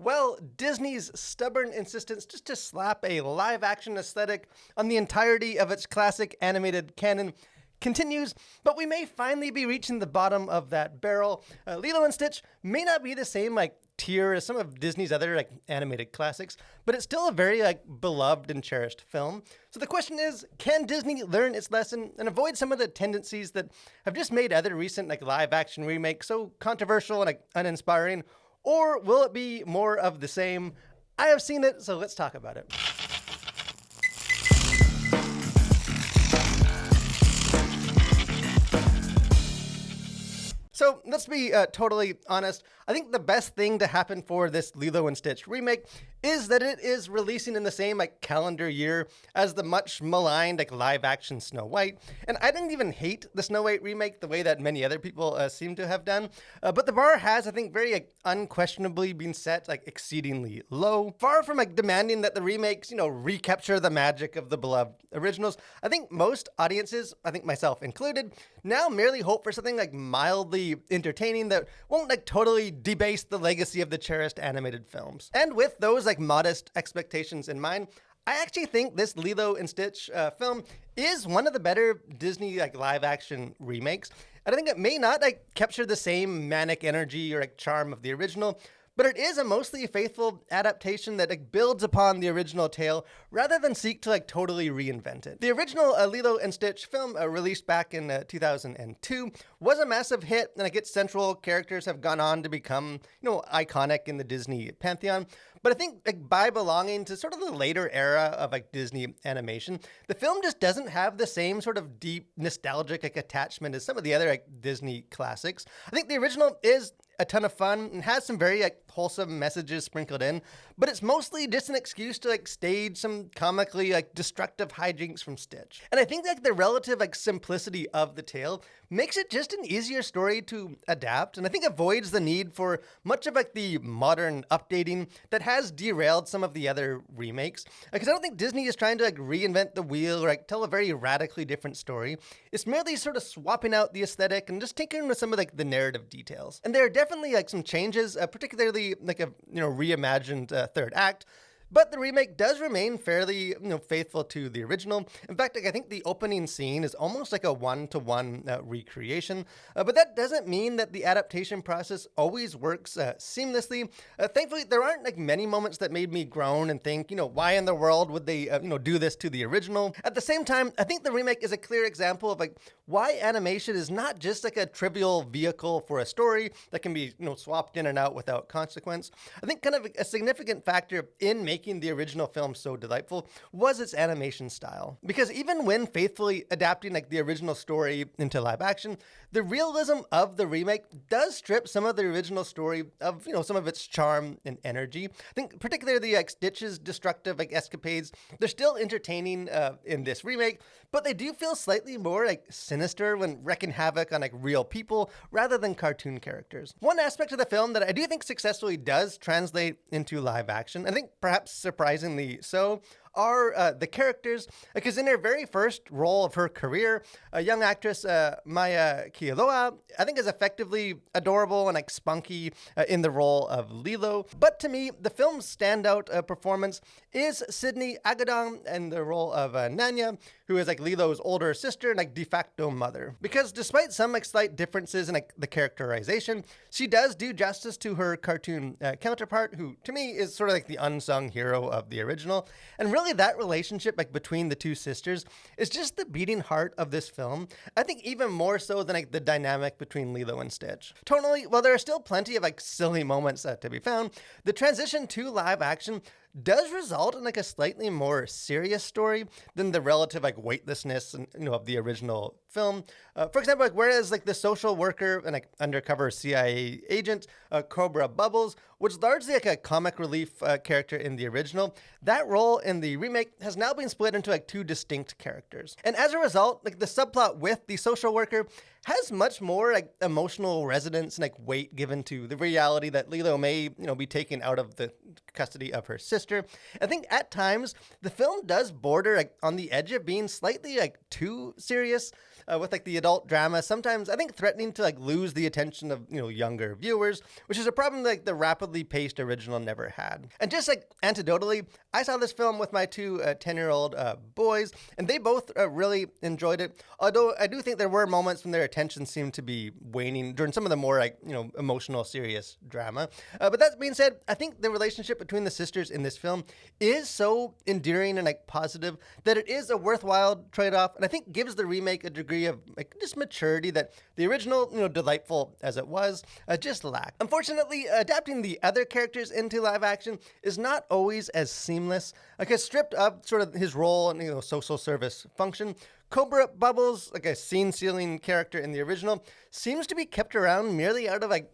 Well, Disney's stubborn insistence just to slap a live-action aesthetic on the entirety of its classic animated canon continues, but we may finally be reaching the bottom of that barrel. Lilo and Stitch may not be the same tier as some of Disney's other animated classics, but it's still a very beloved and cherished film. So the question is, can Disney learn its lesson and avoid some of the tendencies that have just made other recent live-action remakes so controversial and uninspiring? Or will it be more of the same? I have seen it, so let's talk about it. So let's be totally honest. I think the best thing to happen for this Lilo and Stitch remake is that it is releasing in the same calendar year as the much maligned live action Snow White. And I didn't even hate the Snow White remake the way that many other people seem to have done. But the bar has, I think, very unquestionably been set exceedingly low. Far from demanding that the remakes, recapture the magic of the beloved originals, I think most audiences, I think myself included, now merely hope for something mildly entertaining that won't totally debase the legacy of the cherished animated films. And with those modest expectations in mind, I actually think this Lilo and Stitch film is one of the better Disney live action remakes. And I think it may not capture the same manic energy or charm of the original, but it is a mostly faithful adaptation that builds upon the original tale rather than seek to totally reinvent it. The original Lilo and Stitch film, released back in 2002, was a massive hit, and its central characters have gone on to become, iconic in the Disney pantheon. But I think by belonging to sort of the later era of Disney animation, the film just doesn't have the same sort of deep nostalgic attachment as some of the other Disney classics. I think the original is a ton of fun and has some very wholesome messages sprinkled in, but it's mostly just an excuse to stage some comically destructive hijinks from Stitch. And I think the relative simplicity of the tale makes it just an easier story to adapt, and I think avoids the need for much of the modern updating that has derailed some of the other remakes. Because I don't think Disney is trying to reinvent the wheel or tell a very radically different story. It's merely sort of swapping out the aesthetic and just tinkering with some of the narrative details. And there are definitely some changes, particularly a reimagined third act. But the remake does remain fairly, faithful to the original. In fact, I think the opening scene is almost a one-to-one recreation. But that doesn't mean that the adaptation process always works seamlessly. Thankfully, there aren't many moments that made me groan and think, why in the world would they, do this to the original? At the same time, I think the remake is a clear example of why animation is not just a trivial vehicle for a story that can be, swapped in and out without consequence. I think kind of a significant factor in making the original film so delightful was its animation style. Because even when faithfully adapting the original story into live action, the realism of the remake does strip some of the original story of, some of its charm and energy. I think particularly Stitch's destructive escapades, they're still entertaining in this remake, but they do feel slightly more sinister when wreaking havoc on real people rather than cartoon characters. One aspect of the film that I do think successfully does translate into live action, I think perhaps surprisingly so, are the characters, because in her very first role of her career, a young actress, Maya Kealoha, I think is effectively adorable and spunky in the role of Lilo. But to me, the film's standout performance is Sydney Agadong in the role of Nanya, who is Lilo's older sister and de facto mother. Because despite some slight differences in the characterization, she does do justice to her cartoon counterpart, who to me is sort of the unsung hero of the original. And really that relationship between the two sisters is just the beating heart of this film. I think even more so than the dynamic between Lilo and Stitch. Tonally, while there are still plenty of silly moments to be found, the transition to live action does result in a slightly more serious story than the relative weightlessness and, of the original film. For example, whereas the social worker and undercover CIA agent Cobra Bubbles was largely a comic relief character in the original, that role in the remake has now been split into two distinct characters. And as a result, the subplot with the social worker has much more like emotional resonance and like weight given to the reality that Lilo may, be taken out of the custody of her sister. I think at times the film does border like on the edge of being slightly like too serious with like the adult drama. Sometimes I think threatening to like lose the attention of younger viewers, which is a problem like the rapidly paced original never had. And just like anecdotally, I saw this film with my two 10-year-old boys, and they both really enjoyed it. Although I do think there were moments when their attention seemed to be waning during some of the more like emotional, serious drama. But that being said, I think the relationship between the sisters in this film is so endearing and like positive that it is a worthwhile trade-off, and I think gives the remake a degree of like just maturity that the original, delightful as it was, just lacked. Unfortunately, adapting the other characters into live action is not always as seamless. Because stripped of sort of his role and social service function, Cobra Bubbles, like a scene-stealing character in the original, seems to be kept around merely out of like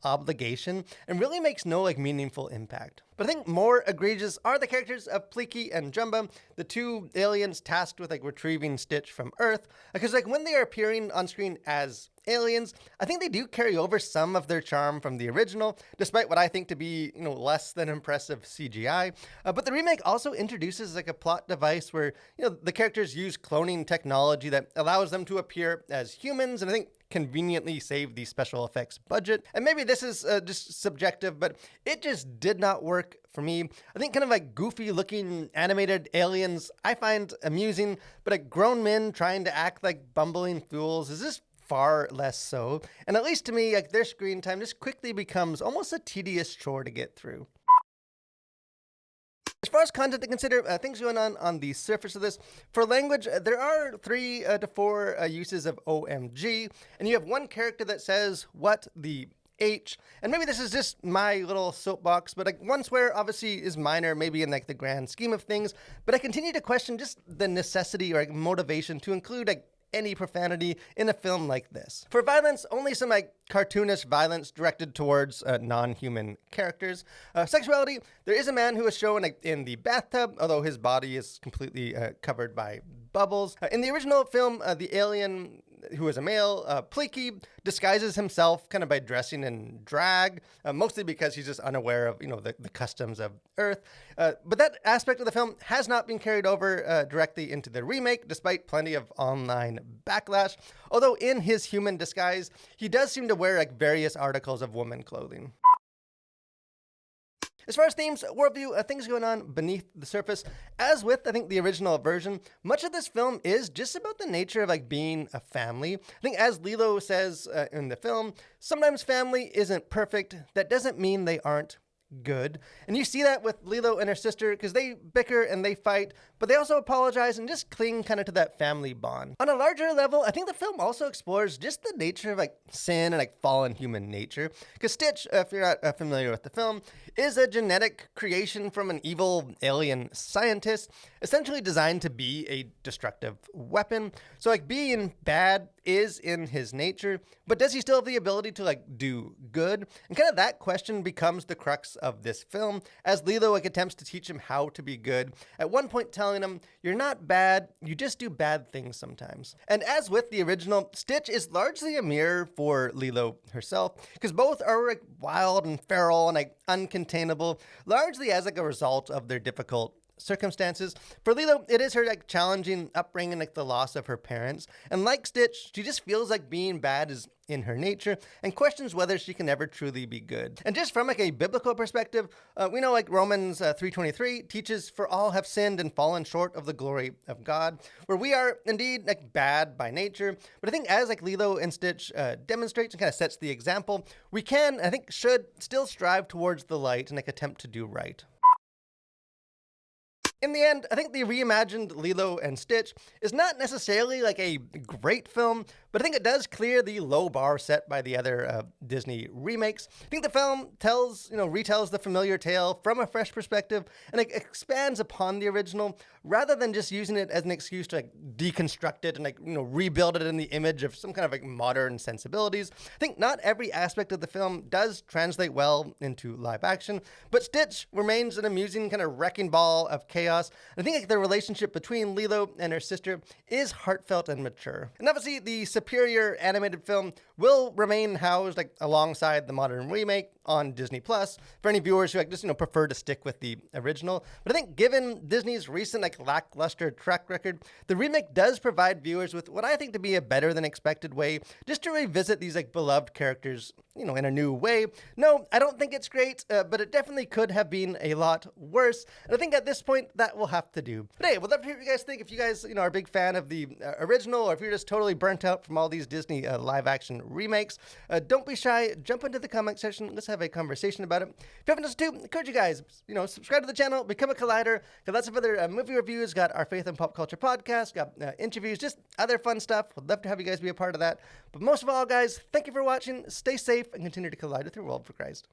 obligation and really makes no like meaningful impact. But I think more egregious are the characters of Pleaky and Jumba, the two aliens tasked with like retrieving Stitch from Earth, because like when they are appearing on screen as aliens, I think they do carry over some of their charm from the original, despite what I think to be, less than impressive CGI. But the remake also introduces like a plot device where, the characters use cloning technology that allows them to appear as humans, and I think conveniently save the special effects budget. And maybe this is just subjective, but it just did not work for me. I think kind of like goofy looking animated aliens I find amusing, but like grown men trying to act like bumbling fools is just far less so. And at least to me, like their screen time just quickly becomes almost a tedious chore to get through. As far as content to consider, things going on the surface of this. For language, there are 3 to 4 uses of OMG, and you have one character that says, "What the H," and maybe this is just my little soapbox, but like one swear obviously is minor, maybe in like the grand scheme of things, but I continue to question just the necessity or like motivation to include like any profanity in a film like this. For violence, only some like cartoonish violence directed towards non-human characters. Sexuality, there is a man who is shown like, in the bathtub, although his body is completely covered by bubbles. In the original film, the alien who is a male, Pleaky, disguises himself kind of by dressing in drag, mostly because he's just unaware of, the customs of Earth. But that aspect of the film has not been carried over directly into the remake, despite plenty of online backlash. Although in his human disguise, he does seem to wear like various articles of woman clothing. As far as themes, worldview, things going on beneath the surface. As with, I think, the original version, much of this film is just about the nature of like being a family. I think as Lilo says in the film, sometimes family isn't perfect. That doesn't mean they aren't good. And you see that with Lilo and her sister, because they bicker and they fight, but they also apologize and just cling kind of to that family bond. On a larger level, I think the film also explores just the nature of like sin and like fallen human nature. Because Stitch, if you're not familiar with the film, is a genetic creation from an evil alien scientist, essentially designed to be a destructive weapon. So like being bad is in his nature, but does he still have the ability to like do good? And kind of that question becomes the crux of this film, as Lilo like attempts to teach him how to be good, at one point telling him, "You're not bad, you just do bad things sometimes." And as with the original, Stitch is largely a mirror for Lilo herself, because both are like wild and feral and like uncontainable, largely as like a result of their difficult circumstances. For Lilo, it is her like challenging upbringing, like the loss of her parents, and like Stitch, she just feels like being bad is in her nature and questions whether she can ever truly be good. And just from like a biblical perspective, we know like Romans 3:23 teaches, "For all have sinned and fallen short of the glory of God," where we are indeed like bad by nature. But I think as like Lilo and Stitch demonstrates and kind of sets the example, we can, I think should still strive towards the light and like attempt to do right. In the end, I think the reimagined Lilo and Stitch is not necessarily like a great film, but I think it does clear the low bar set by the other Disney remakes. I think the film retells the familiar tale from a fresh perspective, and it expands upon the original rather than just using it as an excuse to like deconstruct it and like rebuild it in the image of some kind of like modern sensibilities. I think not every aspect of the film does translate well into live action, but Stitch remains an amusing kind of wrecking ball of chaos. I think like the relationship between Lilo and her sister is heartfelt and mature. And obviously the superior animated film will remain housed like alongside the modern remake on Disney Plus for any viewers who like just prefer to stick with the original. But I think given Disney's recent like lackluster track record, the remake does provide viewers with what I think to be a better than expected way just to revisit these like beloved characters, in a new way. No, I don't think it's great, but it definitely could have been a lot worse. And I think at this point that will have to do. But hey, we'd love to hear what you guys think. If you guys, are a big fan of the original, or if you're just totally burnt out from all these Disney live action remakes, don't be shy. Jump into the comment section. Let's have a conversation about it. If you haven't listened to, encourage you guys, subscribe to the channel, become a Collider. Got lots of other movie reviews, got our Faith and Pop Culture podcast, got interviews, just other fun stuff. Would love to have you guys be a part of that. But most of all, guys, thank you for watching. Stay safe and continue to collide with your world for Christ.